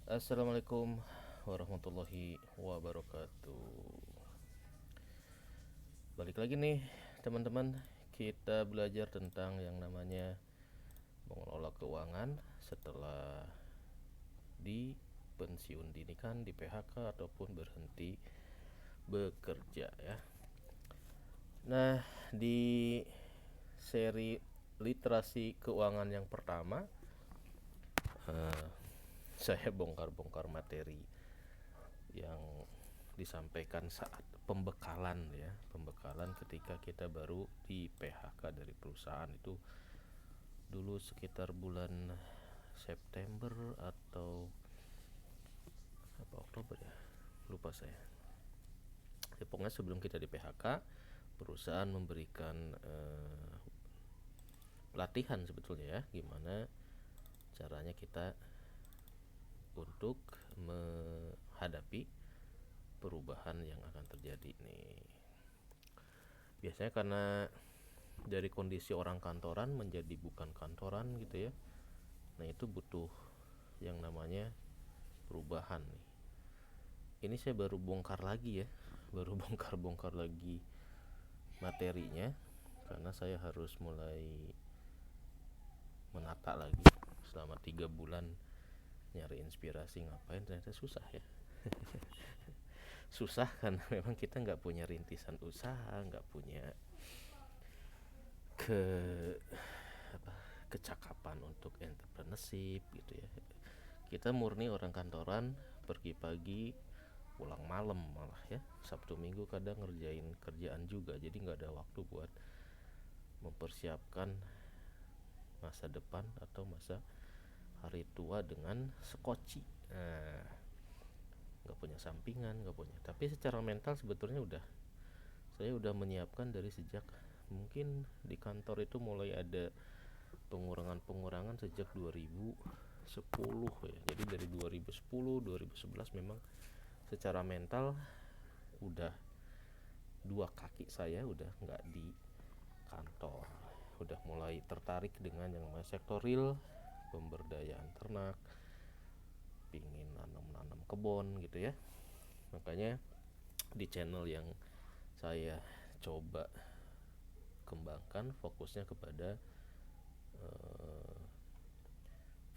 Assalamualaikum warahmatullahi wabarakatuh. Balik lagi nih teman-teman, kita belajar tentang yang namanya mengelola keuangan setelah di pensiun dini, kan di PHK ataupun berhenti bekerja ya. Nah, di seri literasi keuangan yang pertama, eh, saya bongkar-bongkar materi yang disampaikan saat pembekalan ya, pembekalan ketika kita baru di PHK dari perusahaan itu dulu sekitar bulan September atau apa Oktober ya, lupa saya. Ya, pokoknya sebelum kita di PHK, perusahaan memberikan pelatihan sebetulnya ya, gimana caranya kita untuk menghadapi perubahan yang akan terjadi nih. Biasanya karena dari kondisi orang kantoran menjadi bukan kantoran gitu ya. Nah, itu butuh yang namanya perubahan nih. Ini saya baru bongkar lagi ya. Baru bongkar-bongkar lagi materinya karena saya harus mulai menata lagi. Selama 3 bulan nyari inspirasi ngapain, ternyata susah ya. Susah karena memang kita nggak punya rintisan usaha, nggak punya ke apa kecakapan untuk entrepreneurship gitu ya. Kita murni orang kantoran, pergi pagi pulang malam malah ya, Sabtu Minggu kadang ngerjain kerjaan juga, jadi nggak ada waktu buat mempersiapkan masa depan atau masa hari tua dengan sekoci. Nah, nggak punya sampingan, nggak punya, tapi secara mental sebetulnya saya udah menyiapkan dari sejak mungkin di kantor itu mulai ada pengurangan sejak 2010 ya. Jadi dari 2010 2011 memang secara mental udah dua kaki saya udah nggak di kantor, udah mulai tertarik dengan yang namanya sektor real, pemberdayaan ternak, pingin nanam kebun gitu ya. Makanya di channel yang saya coba kembangkan fokusnya kepada eh,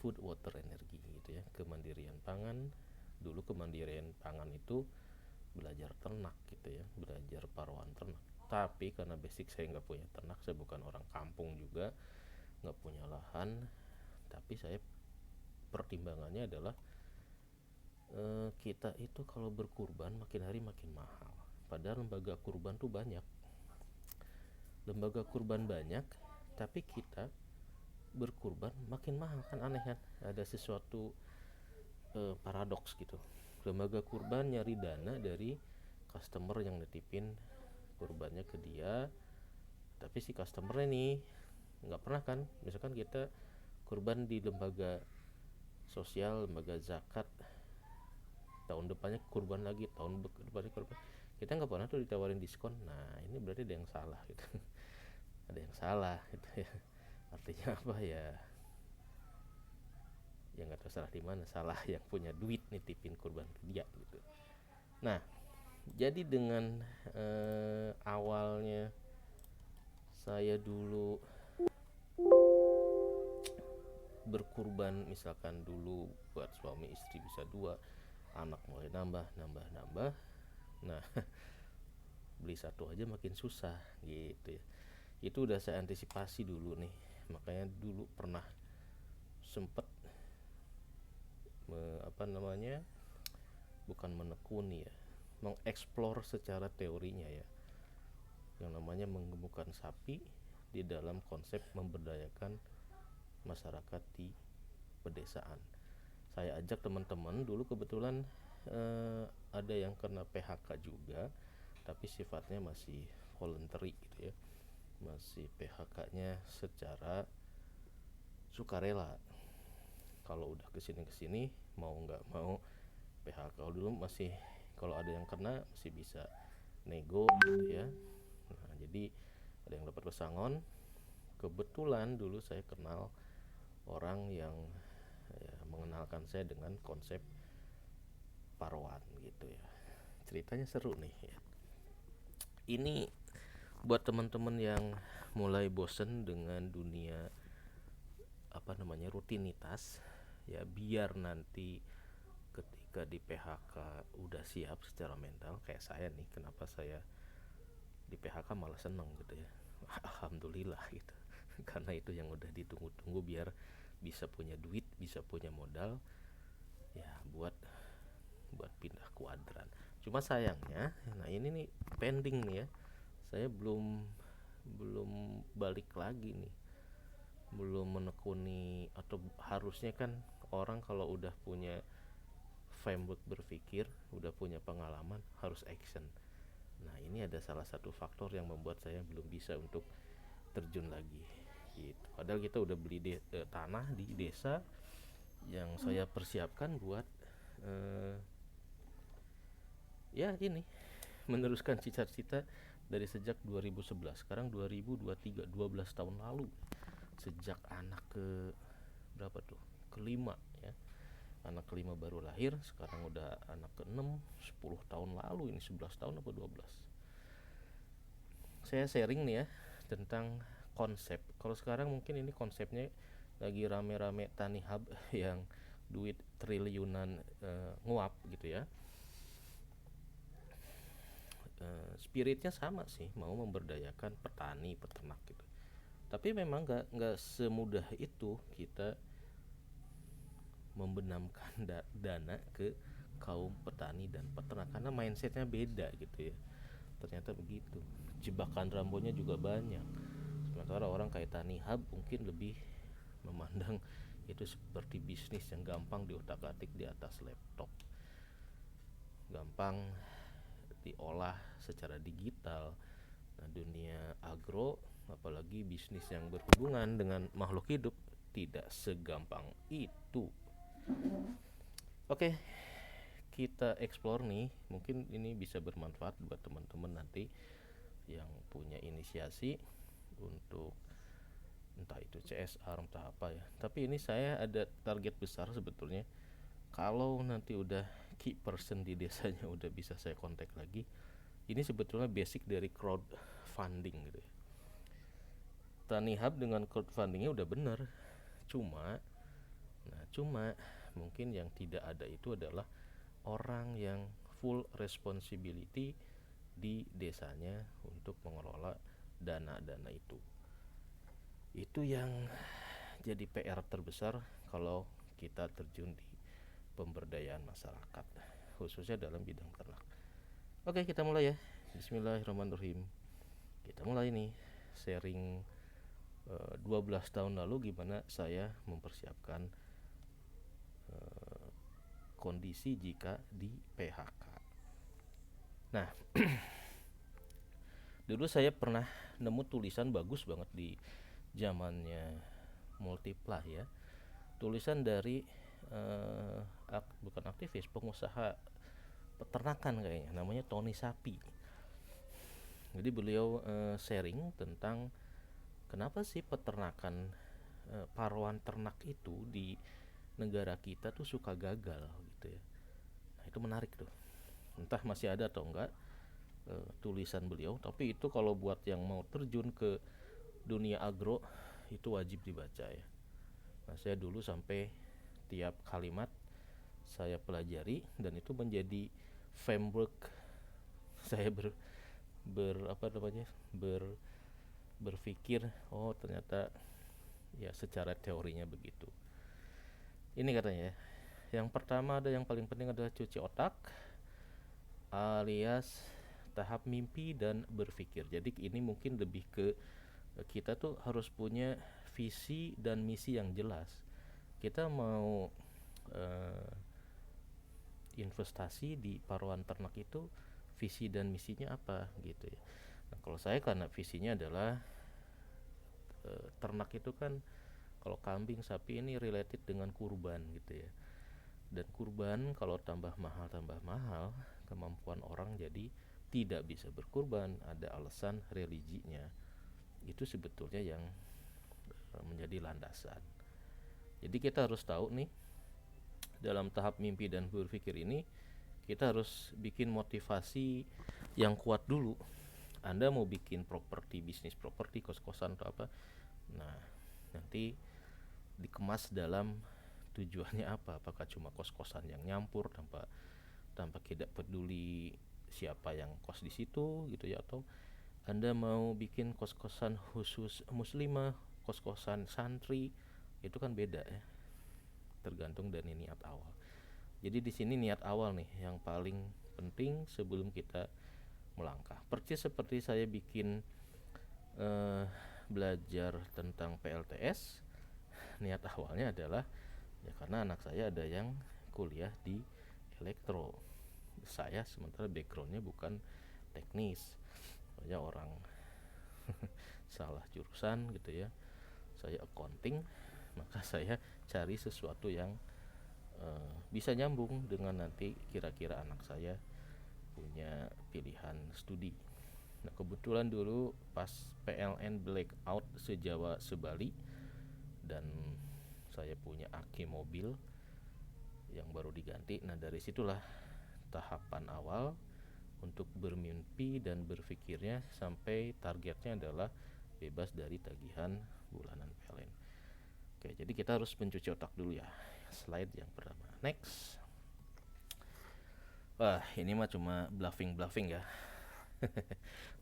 food water energi gitu ya, kemandirian pangan. Dulu kemandirian pangan itu belajar ternak gitu ya, belajar paruan ternak. Tapi karena basic saya nggak punya ternak, saya bukan orang kampung juga, nggak punya lahan. Tapi saya pertimbangannya adalah kita itu kalau berkurban makin hari makin mahal. Padahal lembaga kurban tuh banyak, lembaga kurban banyak, tapi kita berkurban makin mahal, kan aneh kan? Ada sesuatu paradoks gitu. Lembaga kurban nyari dana dari customer yang nitipin kurbannya ke dia, tapi si customernya nih nggak pernah kan, misalkan kita kurban di lembaga sosial, lembaga zakat, tahun depannya kurban lagi, tahun depannya kurban, kita nggak pernah tuh ditawarin diskon. Nah, ini berarti ada yang salah gitu. Ada yang salah gitu ya. Artinya apa ya, yang nggak tahu salah di mana, salah yang punya duit nitipin kurban ke dia gitu. Nah, jadi dengan awalnya saya dulu berkurban, misalkan dulu buat suami istri bisa dua, anak mulai nambah nambah nambah. Nah, beli satu aja makin susah gitu ya. Itu udah saya antisipasi dulu nih. Makanya dulu pernah sempet apa namanya, bukan menekuni ya, mengeksplor secara teorinya ya, yang namanya menggemukkan sapi di dalam konsep memberdayakan masyarakat di pedesaan. Saya ajak teman-teman dulu, kebetulan ada yang kena PHK juga, tapi sifatnya masih voluntary gitu ya, masih PHK-nya secara sukarela. Kalau udah kesini mau nggak mau PHK. Kalau dulu masih, kalau ada yang kena masih bisa nego gitu ya. Nah, jadi ada yang dapat pesangon. Kebetulan dulu saya kenal orang yang ya, mengenalkan saya dengan konsep Parwan gitu ya. Ceritanya seru nih ya. Ini buat teman-teman yang mulai bosen dengan dunia rutinitas ya, biar nanti ketika di PHK udah siap secara mental kayak saya nih. Kenapa saya di PHK malah seneng gitu ya. Alhamdulillah gitu. Karena itu yang udah ditunggu-tunggu, biar bisa punya duit, bisa punya modal ya buat pindah kuadran. Cuma sayangnya, nah ini nih pending nih ya. Saya belum balik lagi nih. Belum menekuni, atau harusnya kan orang kalau udah punya framework berpikir, udah punya pengalaman, harus action. Nah, ini ada salah satu faktor yang membuat saya belum bisa untuk terjun lagi gitu. Padahal kita udah beli tanah di desa yang saya persiapkan buat ya ini meneruskan cita-cita dari sejak 2011. Sekarang 2023, 12 tahun lalu. Sejak anak ke berapa tuh? Kelima ya. Anak kelima baru lahir, sekarang udah anak ke-6, 10 tahun lalu ini, 11 tahun apa 12. Saya sharing nih ya tentang konsep. Kalau sekarang mungkin ini konsepnya lagi rame-rame Tani Hub yang duit triliunan nguap gitu ya. Spiritnya sama sih, mau memberdayakan petani, peternak gitu. Tapi memang nggak semudah itu kita membenamkan dana ke kaum petani dan peternak, karena mindsetnya beda gitu ya. Ternyata begitu. Jebakan Rambonya juga banyak. Sementara orang kayak Tani Hub mungkin lebih memandang itu seperti bisnis yang gampang diotak-atik di atas laptop, gampang diolah secara digital. Nah, dunia agro, apalagi bisnis yang berhubungan dengan makhluk hidup, tidak segampang itu. Oke, kita explore nih. Mungkin ini bisa bermanfaat buat teman-teman nanti yang punya inisiasi untuk entah itu CSR, entah apa ya. Tapi ini saya ada target besar sebetulnya. Kalau nanti udah key person di desanya udah bisa saya kontak lagi. Ini sebetulnya basic dari crowdfunding gitu ya. Tani Hub dengan crowdfundingnya udah bener. Cuma mungkin yang tidak ada itu adalah orang yang full responsibility di desanya untuk mengelola dana-dana itu. Itu yang jadi PR terbesar kalau kita terjun di pemberdayaan masyarakat, khususnya dalam bidang ternak. Oke, kita mulai ya. Bismillahirrahmanirrahim. Kita mulai nih sharing 12 tahun lalu gimana saya mempersiapkan kondisi jika di PHK. Nah, dulu saya pernah nemu tulisan bagus banget di zamannya Multiplah ya. Tulisan dari bukan aktivis, pengusaha peternakan kayaknya, namanya Tony Sapi. Jadi beliau sharing tentang kenapa sih peternakan paruan ternak itu di negara kita tuh suka gagal gitu ya. Nah, itu menarik tuh. Entah masih ada atau enggak tulisan beliau, tapi itu kalau buat yang mau terjun ke dunia agro itu wajib dibaca ya. Nah, saya dulu sampai tiap kalimat saya pelajari, dan itu menjadi framework saya berpikir, oh ternyata ya secara teorinya begitu. Ini katanya ya. Yang pertama, ada yang paling penting adalah cuci otak, alias tahap mimpi dan berpikir. Jadi ini mungkin lebih ke kita tuh harus punya visi dan misi yang jelas. Kita mau investasi di paruan ternak itu, visi dan misinya apa gitu ya. Nah, kalau saya karena visinya adalah ternak itu kan, kalau kambing, sapi ini related dengan kurban gitu ya. Dan kurban kalau tambah mahal, kemampuan orang jadi tidak bisa berkurban, ada alasan religinya. Itu sebetulnya yang menjadi landasan. Jadi kita harus tahu nih dalam tahap mimpi dan berpikir ini kita harus bikin motivasi yang kuat dulu. Anda mau bikin properti, bisnis properti, kos-kosan atau apa, nah nanti dikemas dalam tujuannya apa. Apakah cuma kos-kosan yang nyampur tanpa tanpa tidak peduli siapa yang kos di situ gitu ya, atau Anda mau bikin kos-kosan khusus muslimah, kos-kosan santri, itu kan beda ya, tergantung dari niat awal. Jadi di sini niat awal nih yang paling penting sebelum kita melangkah. Persis seperti saya bikin belajar tentang PLTS, niat awalnya adalah ya karena anak saya ada yang kuliah di elektro. Saya sementara backgroundnya bukan teknis, saya orang salah jurusan gitu ya, saya accounting, maka saya cari sesuatu yang bisa nyambung dengan nanti kira-kira anak saya punya pilihan studi. Nah kebetulan dulu pas PLN blackout se-Jawa se-Bali dan saya punya aki mobil yang baru diganti. Nah dari situlah tahapan awal untuk bermimpi dan berpikirnya sampai targetnya adalah bebas dari tagihan bulanan PLN. Oke, jadi kita harus mencuci otak dulu ya. Slide yang pertama. Next. Wah, ini mah cuma bluffing ya.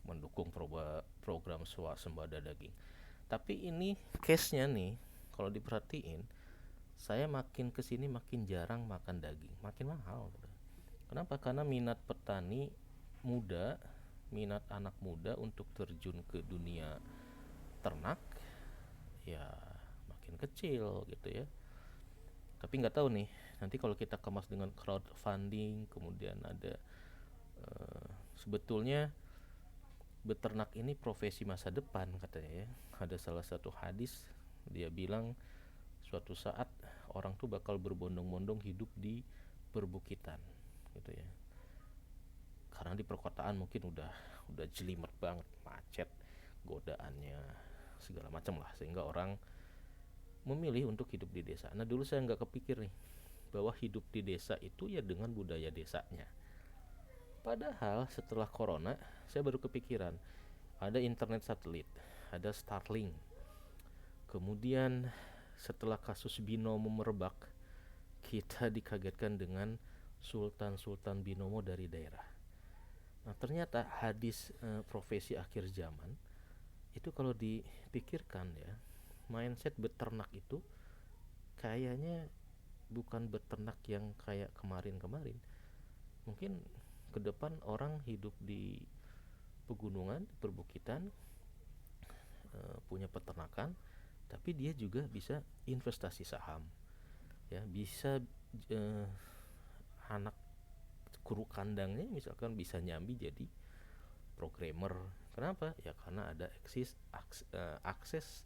Mendukung program swasembada daging. Tapi ini case-nya nih, kalau diperhatiin, saya makin kesini makin jarang makan daging, makin mahal. Kenapa? Karena minat petani muda, minat anak muda untuk terjun ke dunia ternak ya makin kecil gitu ya. Tapi nggak tahu nih, nanti kalau kita kemas dengan crowdfunding, kemudian ada sebetulnya beternak ini profesi masa depan katanya ya. Ada salah satu hadis, dia bilang suatu saat orang tuh bakal berbondong-bondong hidup di perbukitan gitu ya. Karena di perkotaan mungkin udah jelimet banget, macet, godaannya segala macam lah, sehingga orang memilih untuk hidup di desa. Nah dulu saya nggak kepikir nih bahwa hidup di desa itu ya dengan budaya desanya. Padahal setelah corona saya baru kepikiran ada internet satelit, ada Starlink. Kemudian setelah kasus binomo merebak, kita dikagetkan dengan sultan-sultan binomo dari daerah. Nah ternyata hadis profesi akhir zaman itu kalau dipikirkan ya, mindset beternak itu kayaknya bukan beternak yang kayak kemarin-kemarin. Mungkin ke depan orang hidup di pegunungan, perbukitan, punya peternakan, tapi dia juga bisa investasi saham, ya bisa anak kuru kandangnya misalkan bisa nyambi jadi programmer. Kenapa? Ya karena ada akses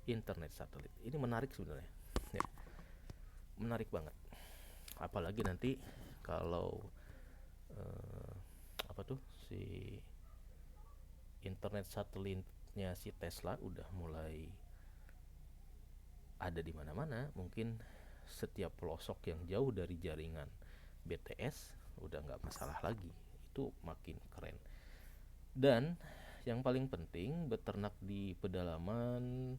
internet satelit. Ini menarik sebenarnya. Ya, menarik banget. Apalagi nanti kalau apa tuh si internet satelitnya si Tesla udah mulai ada di mana-mana, mungkin setiap pelosok yang jauh dari jaringan BTS udah nggak masalah lagi. Itu makin keren. Dan yang paling penting, beternak di pedalaman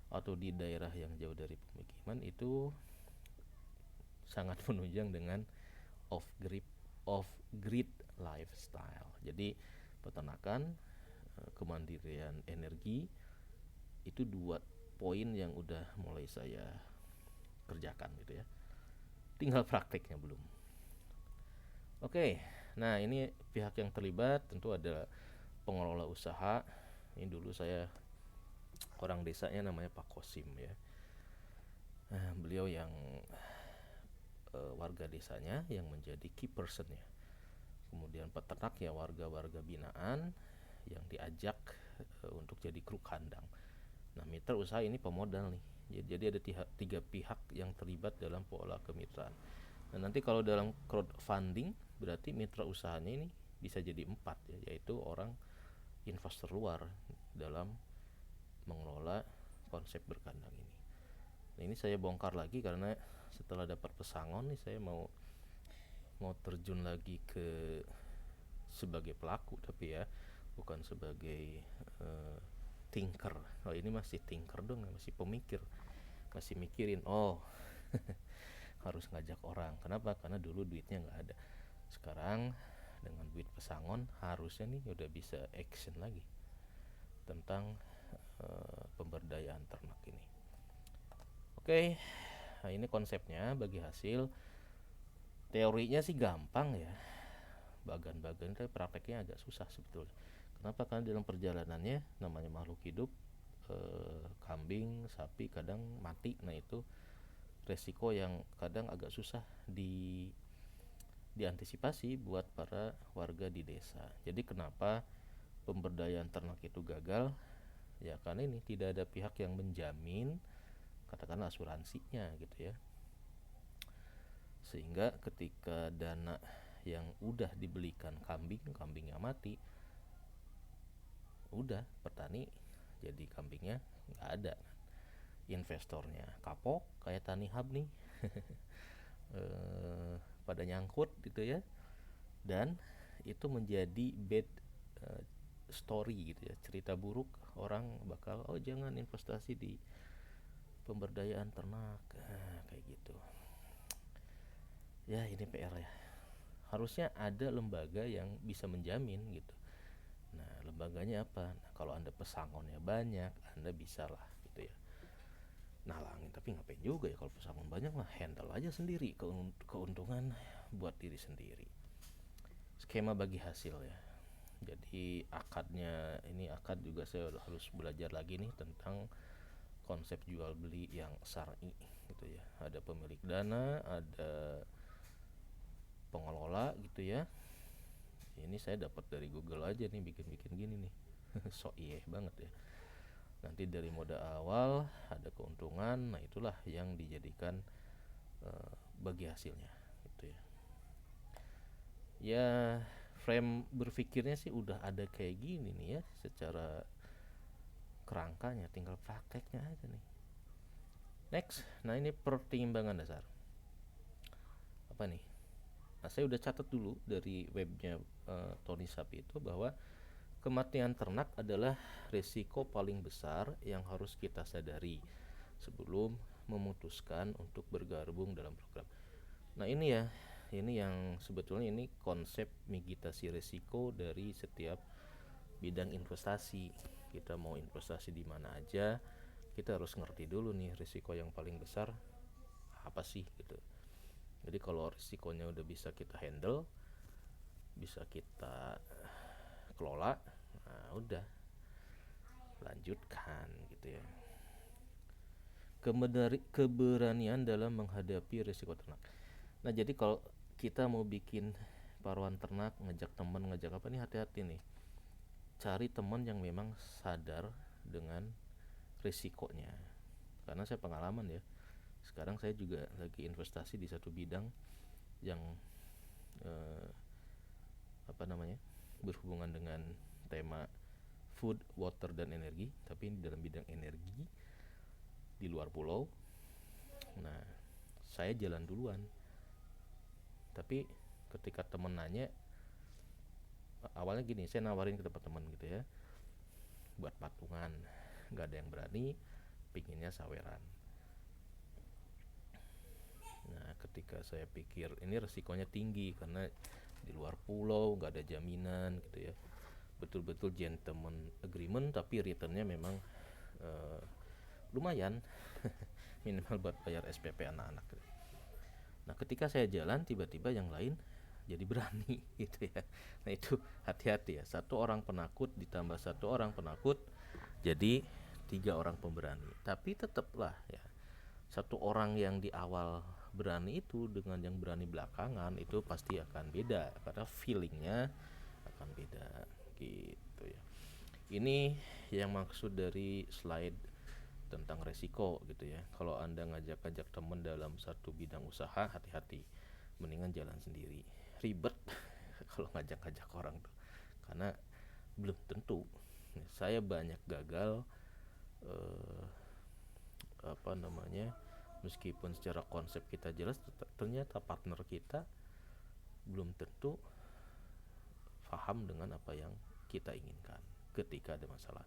atau di daerah yang jauh dari pemukiman itu sangat menunjang dengan off-grid lifestyle. Jadi peternakan, kemandirian energi itu dua poin yang udah mulai saya kerjakan gitu ya. Tinggal prakteknya belum. Oke, nah ini pihak yang terlibat tentu ada pengelola usaha. Ini dulu saya orang desanya namanya Pak Kosim ya. Beliau yang warga desanya yang menjadi key personnya. Kemudian peternak ya warga-warga binaan yang diajak untuk jadi kru kandang. Nah mitra usaha ini pemodal nih. Jadi ada tiga pihak yang terlibat dalam pola kemitraan. Nah nanti kalau dalam crowdfunding berarti mitra usahanya ini bisa jadi 4 ya, yaitu orang investor luar dalam mengelola konsep berkandang ini. Nah ini saya bongkar lagi karena setelah dapat pesangon nih saya mau mau terjun lagi ke sebagai pelaku, tapi ya bukan sebagai eh, thinker. Oh ini masih thinker dong, masih pemikir, masih mikirin. Oh harus ngajak orang. Kenapa? Karena dulu duitnya nggak ada. Sekarang dengan duit pesangon harusnya nih udah bisa action lagi tentang pemberdayaan ternak ini. Oke, nah ini konsepnya bagi hasil. Teorinya sih gampang ya, bagan-bagan, tapi prakteknya agak susah sebetulnya. Kenapa? Karena dalam perjalanannya namanya makhluk hidup, kambing, sapi kadang mati. Nah itu resiko yang kadang agak susah diantisipasi buat para warga di desa. Jadi kenapa pemberdayaan ternak itu gagal? Ya karena ini tidak ada pihak yang menjamin, katakanlah asuransinya gitu ya. Sehingga ketika dana yang udah dibelikan kambingnya mati, udah petani jadi kambingnya nggak ada, investornya kapok kayak Tani Hub nih. Pada nyangkut gitu ya, dan itu menjadi bad eh, story gitu ya, cerita buruk. Orang bakal, oh jangan investasi di pemberdayaan ternak, kayak gitu ya. Ini PR ya, harusnya ada lembaga yang bisa menjamin gitu. Nah lembaganya apa? Nah, kalau anda pesangonnya banyak, anda bisa lah gitu ya nalangin. Tapi ngapain juga ya kalau pesangon banyak mah, handle aja sendiri keuntungan buat diri sendiri. Skema bagi hasil ya. Jadi akadnya, ini akad juga saya harus belajar lagi nih tentang konsep jual beli yang syar'i gitu ya. Ada pemilik dana, ada pengelola gitu ya. Ini saya dapat dari Google aja nih, bikin-bikin gini nih. So iya banget ya. Nanti dari modal awal ada keuntungan, nah itulah yang dijadikan bagi hasilnya gitu ya. Ya frame berpikirnya sih udah ada kayak gini nih ya, secara kerangkanya, tinggal prakteknya aja nih. Next, nah ini pertimbangan dasar apa nih? Nah saya udah catat dulu dari webnya Tony Sapi itu, bahwa kematian ternak adalah risiko paling besar yang harus kita sadari sebelum memutuskan untuk bergabung dalam program. Nah ini ya, ini yang sebetulnya ini konsep mitigasi risiko dari setiap bidang investasi. Kita mau investasi di mana aja, kita harus ngerti dulu nih risiko yang paling besar apa sih gitu. Jadi kalau risikonya udah bisa kita handle, bisa kita kelola, nah udah lanjutkan gitu ya. Keberanian dalam menghadapi risiko ternak. Nah jadi kalau kita mau bikin paruan ternak, ngajak temen, ngajak apa nih, hati-hati nih. Cari teman yang memang sadar dengan risikonya. Karena saya pengalaman ya, sekarang saya juga lagi investasi di satu bidang yang eh, apa namanya, berhubungan dengan tema food, water, dan energi, tapi ini dalam bidang energi di luar pulau. Nah saya jalan duluan, tapi ketika temen nanya, awalnya gini, saya nawarin ke teman-teman gitu ya, buat patungan, nggak ada yang berani, pinginnya saweran. Nah ketika saya pikir ini resikonya tinggi karena di luar pulau, nggak ada jaminan gitu ya, betul-betul gentleman agreement, tapi returnnya memang lumayan. Minimal buat bayar SPP anak-anak gitu. Nah ketika saya jalan, tiba-tiba yang lain jadi berani gitu ya. Nah itu hati-hati ya, satu orang penakut ditambah satu orang penakut jadi 3 orang pemberani. Tapi tetaplah ya, satu orang yang di awal berani itu dengan yang berani belakangan itu pasti akan beda, karena feelingnya akan beda gitu ya. Ini yang maksud dari slide tentang resiko gitu ya. Kalau anda ngajak-ngajak temen dalam satu bidang usaha, hati-hati, mendingan jalan sendiri. Ribet kalau ngajak-ngajak orang tuh, karena belum tentu. Saya banyak gagal apa namanya, Meskipun secara konsep kita jelas, ternyata partner kita belum tentu paham dengan apa yang kita inginkan ketika ada masalah.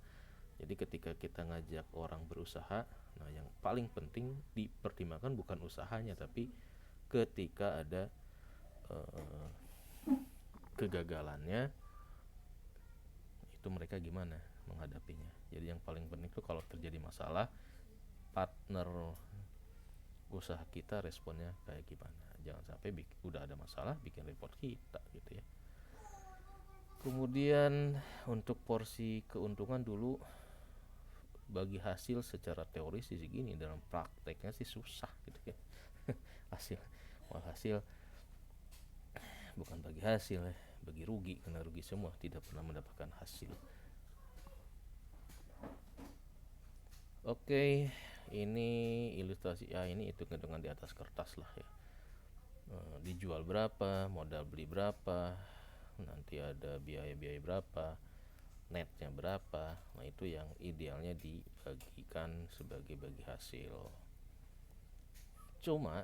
Jadi ketika kita ngajak orang berusaha, nah yang paling penting dipertimbangkan bukan usahanya, tapi ketika ada eh, kegagalannya, itu mereka gimana menghadapinya. Jadi yang paling penting itu kalau terjadi masalah, partner usaha kita responnya kayak gimana. Jangan sampai udah ada masalah bikin repot kita gitu ya. Kemudian untuk porsi keuntungan dulu, bagi hasil secara teori sih gini, dalam prakteknya sih susah gitu ya. hasil hasil bukan bagi hasil ya, bagi rugi, karena rugi semua, tidak pernah mendapatkan hasil. Oke, ini ilustrasi ya, ini hitung-hitungan di atas kertas lah ya. Dijual berapa, modal beli berapa, nanti ada biaya-biaya berapa, netnya berapa. Nah itu yang idealnya dibagikan sebagai bagi hasil. Cuma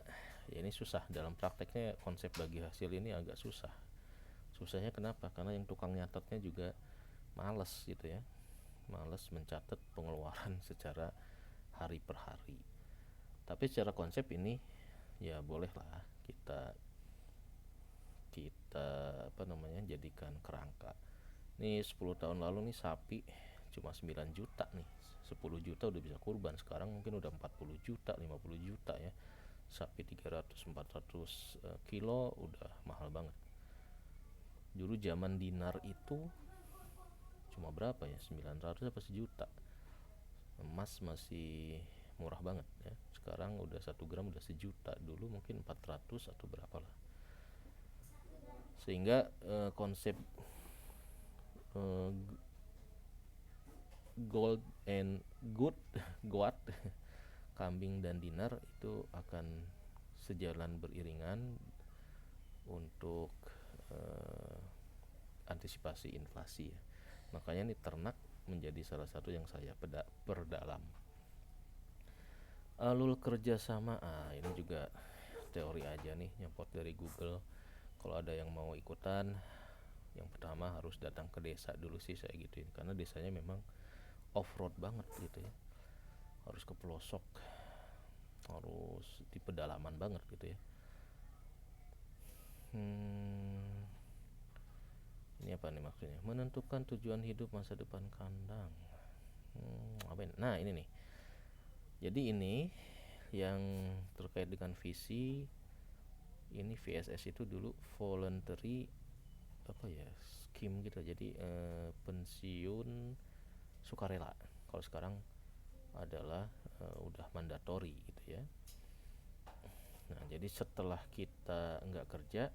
ya ini susah dalam prakteknya, konsep bagi hasil ini agak susah. Susahnya kenapa? Karena yang tukang nyatetnya juga males gitu ya, males mencatat pengeluaran secara hari per hari. Tapi secara konsep ini ya bolehlah kita kita apa namanya, jadikan kerangka. Nih 10 tahun lalu nih sapi cuma 9 juta nih, 10 juta udah bisa kurban. Sekarang mungkin udah 40 juta, 50 juta ya. Sapi 300-400 kilo udah mahal banget. Dulu zaman dinar itu cuma berapa ya, 900 apa sejuta. Emas masih murah banget ya. Sekarang udah 1 gram udah sejuta, dulu mungkin 400 atau berapa lah. Sehingga konsep gold and good goat kambing dan dinar itu akan sejalan beriringan untuk antisipasi inflasi ya. Makanya nih ternak menjadi salah satu yang saya perdalam. Alur kerjasama, ini juga teori aja nih, nyempot dari Google. Kalau ada yang mau ikutan, yang pertama harus datang ke desa dulu sih saya gituin, karena desanya memang off road banget gitu ya, harus ke pelosok, harus di pedalaman banget gitu ya. Ini apa nih maksudnya? Menentukan tujuan hidup masa depan kandang. Apa ini? Nah ini nih. Jadi ini yang terkait dengan visi. Ini VSS itu dulu voluntary apa ya, scheme gitu. Jadi pensiun sukarela. Kalau sekarang adalah udah mandatory gitu ya. Nah jadi setelah kita nggak kerja,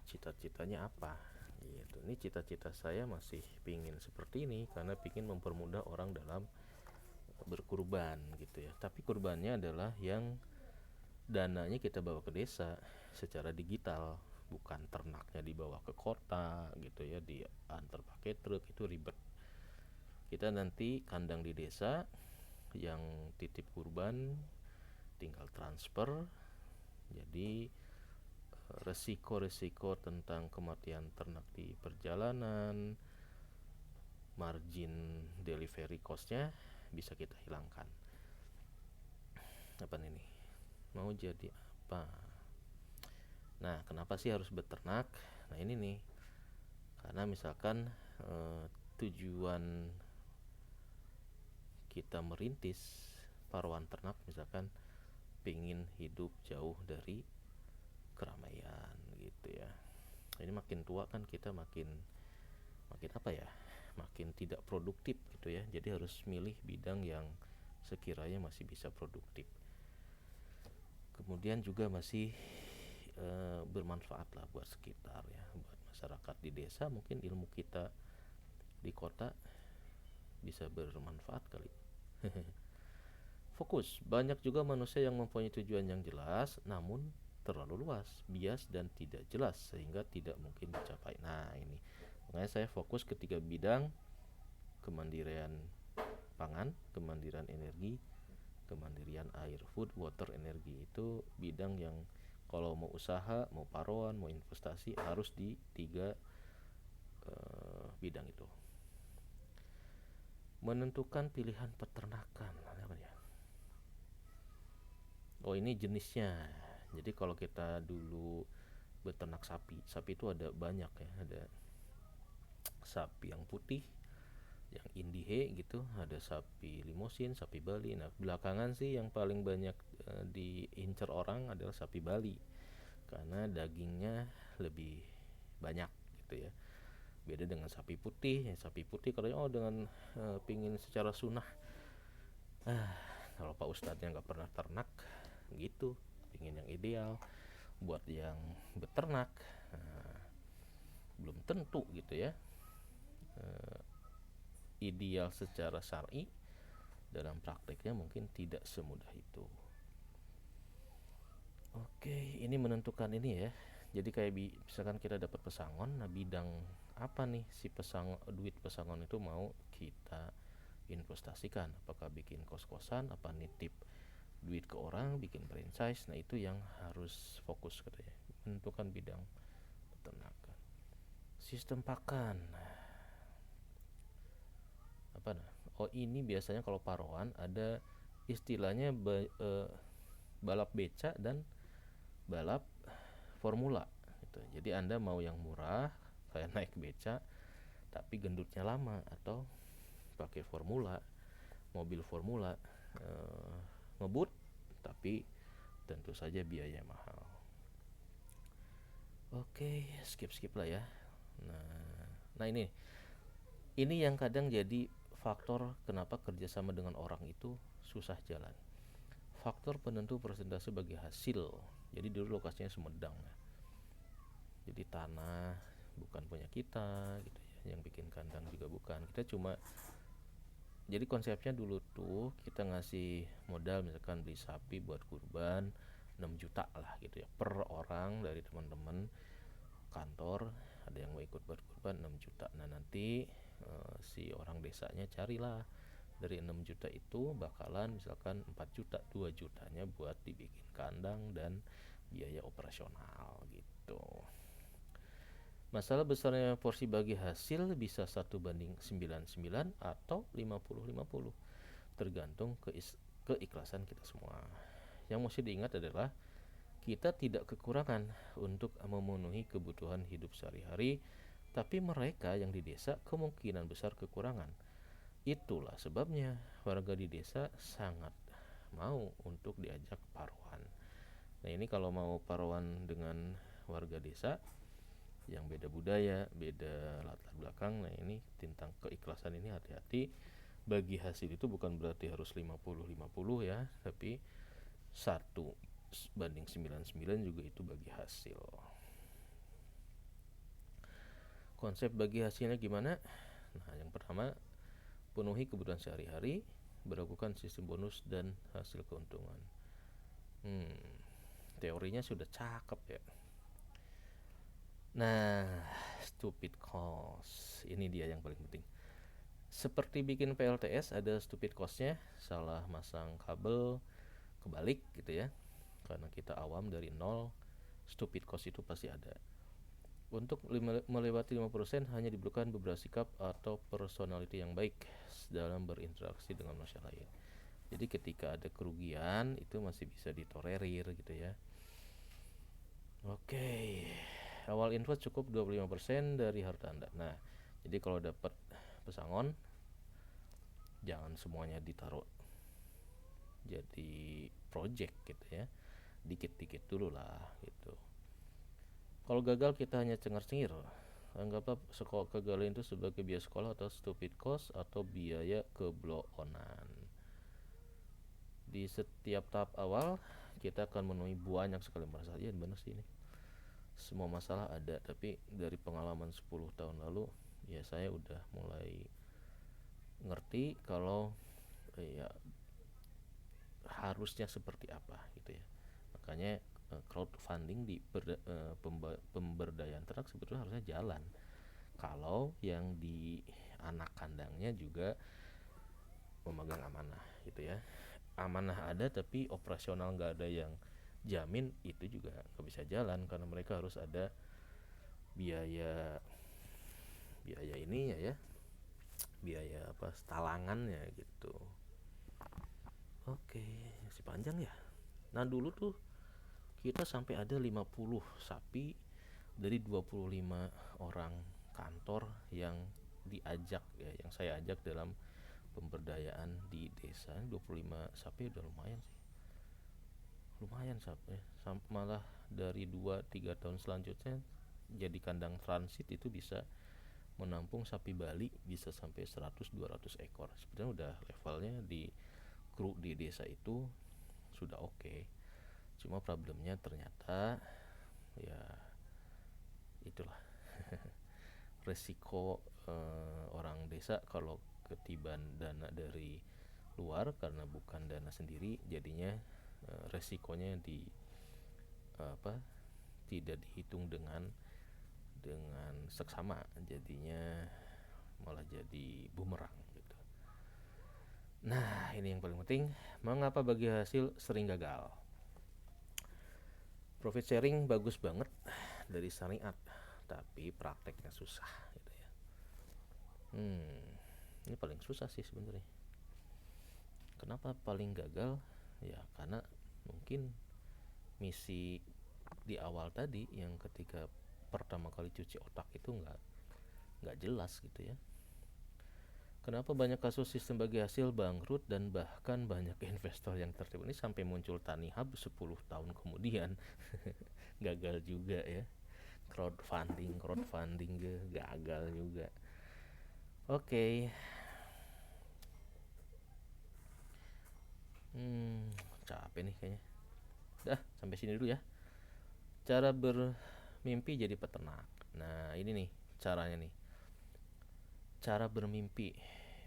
cita-citanya apa gitu. Ini cita-cita saya masih pingin seperti ini, karena pingin mempermudah orang dalam berkurban gitu ya. Tapi kurbannya adalah yang dananya kita bawa ke desa secara digital, bukan ternaknya dibawa ke kota gitu ya, diantar pakai truk, itu ribet. Kita nanti kandang di desa, yang titip kurban tinggal transfer. Jadi resiko-resiko tentang kematian ternak di perjalanan, margin delivery costnya bisa kita hilangkan. Apa ini? Mau jadi apa? Nah, kenapa sih harus beternak? Nah ini nih, karena misalkan tujuan kita merintis paruan ternak, misalkan pengen hidup jauh dari keramaian gitu ya. Ini makin tua kan kita makin apa ya, makin tidak produktif gitu ya. Jadi harus milih bidang yang sekiranya masih bisa produktif, kemudian juga masih bermanfaat lah buat sekitar ya, buat masyarakat di desa. Mungkin ilmu kita di kota bisa bermanfaat kali. Fokus. Banyak juga manusia yang mempunyai tujuan yang jelas namun terlalu luas, bias dan tidak jelas sehingga tidak mungkin dicapai. Nah ini makanya saya fokus ke 3 bidang: kemandirian pangan, kemandirian energi, kemandirian air, food, water, energi. Itu bidang yang kalau mau usaha, mau paruan, mau investasi harus di 3 bidang itu. Menentukan pilihan peternakan, apa ya? Oh, ini jenisnya. Jadi kalau kita dulu beternak sapi itu ada banyak ya, ada sapi yang putih, yang indihe gitu, ada sapi limosin, sapi Bali. Nah, belakangan sih yang paling banyak diincar orang adalah sapi Bali karena dagingnya lebih banyak gitu ya. Beda dengan sapi putih. Ya, sapi putih kalau dengan pingin secara sunnah. Kalau Pak Ustadznya nggak pernah ternak gitu, pingin yang ideal buat yang beternak, belum tentu gitu ya. Ideal secara syar'i, dalam prakteknya mungkin tidak semudah itu. Oke, ini menentukan ini ya. Jadi kayak misalkan kita dapat pesangon, nah bidang apa nih si duit pesangon itu mau kita investasikan? Apakah bikin kos-kosan, apa nitip duit ke orang, bikin franchise? Nah, itu yang harus fokus katanya. Menentukan bidang peternakan. Sistem pakan. Apa nah? Oh, ini biasanya kalau paruan ada istilahnya balap beca dan balap formula gitu. Jadi Anda mau yang murah kayak naik beca tapi gendutnya lama, atau pakai formula, mobil formula, ngebut tapi tentu saja biaya mahal. Oke, skip lah ya. Nah ini yang kadang jadi faktor kenapa kerjasama dengan orang itu susah jalan. Faktor penentu persentase bagi hasil. Jadi dulu lokasinya Sumedang ya. Jadi tanah bukan punya kita gitu ya, yang bikin kandang juga bukan. Kita cuma, jadi konsepnya dulu tuh kita ngasih modal misalkan beli sapi buat kurban 6 juta lah gitu ya per orang dari teman-teman kantor, ada yang mau ikut buat kurban 6 juta. Nah, nanti si orang desanya carilah dari 6 juta itu bakalan misalkan 4 juta, 2 jutanya buat dibikin kandang dan biaya operasional gitu. Masalah besarnya porsi bagi hasil bisa 1:99 atau 50-50, tergantung keikhlasan kita semua. Yang mesti diingat adalah kita tidak kekurangan untuk memenuhi kebutuhan hidup sehari-hari, tapi mereka yang di desa kemungkinan besar kekurangan. Itulah sebabnya warga di desa sangat mau untuk diajak paruan. Nah, ini kalau mau paruan dengan warga desa yang beda budaya, beda latar belakang, nah ini tentang keikhlasan ini hati-hati. Bagi hasil itu bukan berarti harus 50-50 ya, tapi 1:99 juga itu bagi hasil. Konsep bagi hasilnya gimana? Nah, yang pertama, penuhi kebutuhan sehari-hari, berlakukan sistem bonus dan hasil keuntungan. Teorinya sudah cakep ya. Nah, stupid cost, ini dia yang paling penting. Seperti bikin PLTS ada stupid costnya, salah masang kabel kebalik gitu ya. Karena kita awam dari nol, stupid cost itu pasti ada. Untuk melewati 5% hanya diperlukan beberapa sikap atau personality yang baik dalam berinteraksi dengan manusia lain. Jadi ketika ada kerugian itu masih bisa ditolerir gitu ya. Oke. Awal invest cukup 25% dari harta Anda. Nah, jadi kalau dapat pesangon jangan semuanya ditaruh jadi project gitu ya. Dikit-dikit dulu lah gitu. Kalau gagal kita hanya cengar-cengir. Anggaplah kegagalan itu sebagai biaya sekolah atau stupid cost atau biaya kebloonan. Di setiap tahap awal kita akan menemui banyak sekali masalah. Ya benar sih ini. Semua masalah ada, tapi dari pengalaman 10 tahun lalu ya saya udah mulai ngerti kalau ya harusnya seperti apa gitu ya. Makanya crowdfunding di pemberdayaan ternak sebetulnya harusnya jalan kalau yang di anak kandangnya juga memegang amanah gitu ya. amanah ada tapi operasional nggak ada yang jamin, itu juga nggak bisa jalan karena mereka harus ada biaya biaya ini ya, biaya apa talangannya gitu. Oke, masih panjang ya. Nah dulu tuh kita sampai ada 50 sapi dari 25 orang kantor yang diajak ya, yang saya ajak dalam pemberdayaan di desa. 25 sapi udah lumayan sih, lumayan sapi ya. Malah dari 2-3 tahun selanjutnya jadi kandang transit itu bisa menampung sapi Bali bisa sampai 100-200 ekor. Sebenarnya udah levelnya di kru di desa itu sudah oke. Cuma problemnya ternyata ya itulah resiko orang desa kalau ketiban dana dari luar karena bukan dana sendiri, jadinya resikonya di apa tidak dihitung dengan seksama, jadinya malah jadi bumerang gitu. Nah ini yang paling penting, mengapa bagi hasil sering gagal. Profit sharing bagus banget dari syariat, tapi prakteknya susah gitu ya. Ini paling susah sih sebenarnya. Kenapa paling gagal? Ya karena mungkin misi di awal tadi yang ketika pertama kali cuci otak itu nggak jelas gitu ya. Kenapa banyak kasus sistem bagi hasil bangkrut dan bahkan banyak investor yang tertipu, ini sampai muncul Tani Hub 10 tahun kemudian. Gagal juga ya. Crowdfunding gagal juga. Oke. Capek nih kayaknya. Dah, sampai sini dulu ya. Cara bermimpi jadi peternak. Nah, ini nih caranya nih. Cara bermimpi.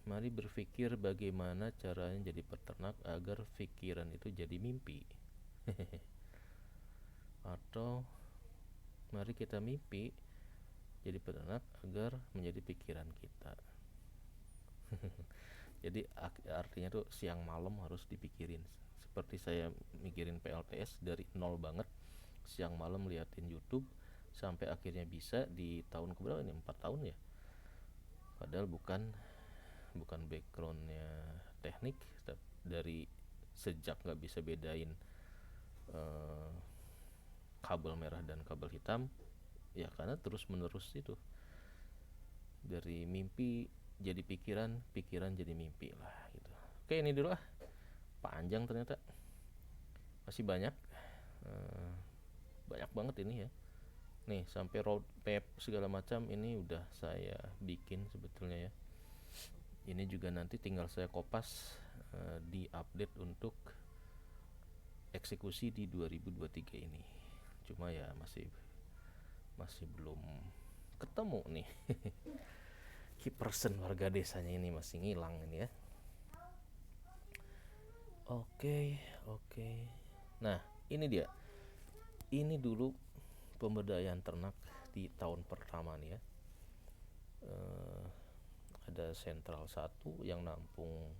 Mari berpikir bagaimana caranya jadi peternak agar pikiran itu jadi mimpi. Atau mari kita mimpi jadi peternak agar menjadi pikiran kita. Jadi artinya tuh siang malam harus dipikirin. Seperti saya mikirin PLTS dari nol banget, siang malam liatin YouTube sampai akhirnya bisa di tahun keberapa ini, 4 tahun ya. Padahal bukan backgroundnya teknik, dari sejak nggak bisa bedain kabel merah dan kabel hitam ya, karena terus menerus itu dari mimpi jadi pikiran, pikiran jadi mimpi lah gitu. Oke, ini dulu panjang ternyata, masih banyak banyak banget ini ya. Nih sampai roadmap segala macam ini udah saya bikin sebetulnya ya. Ini juga nanti tinggal saya kopas di update untuk eksekusi di 2023 ini. Cuma ya masih belum ketemu nih. Key person warga desanya ini masih ngilang ini ya. Oke. Nah, ini dia. Ini dulu pemberdayaan ternak di tahun pertama nih ya. Ada sentral 1 yang nampung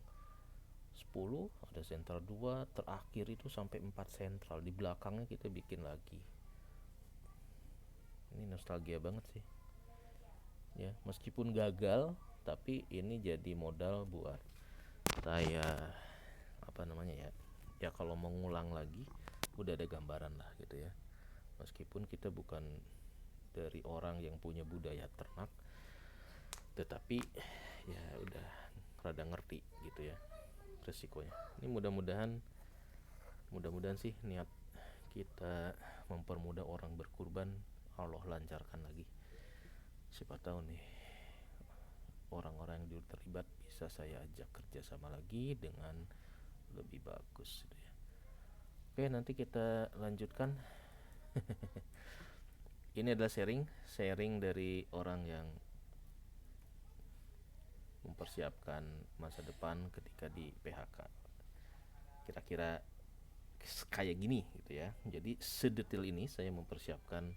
10, ada sentral 2, terakhir itu sampai 4 sentral. Di belakangnya kita bikin lagi. Ini nostalgia banget sih. Ya, meskipun gagal, tapi ini jadi modal buat saya ya kalau mau ngulang lagi udah ada gambaran lah gitu ya. Meskipun kita bukan dari orang yang punya budaya ternak, tetapi ya udah rada ngerti gitu ya resikonya. Ini mudah-mudahan sih niat kita mempermudah orang berkurban Allah lancarkan lagi. Siapa tahu nih orang-orang yang dulu terlibat bisa saya ajak kerjasama lagi dengan lebih bagus gitu ya. Oke, nanti kita lanjutkan. Ini adalah sharing dari orang yang mempersiapkan masa depan ketika di PHK. Kira-kira kayak gini gitu ya. Jadi sedetail ini saya mempersiapkan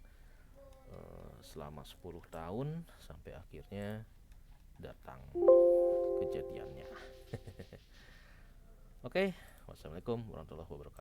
selama 10 tahun sampai akhirnya datang kejadiannya. Oke, Wassalamualaikum warahmatullahi wabarakatuh.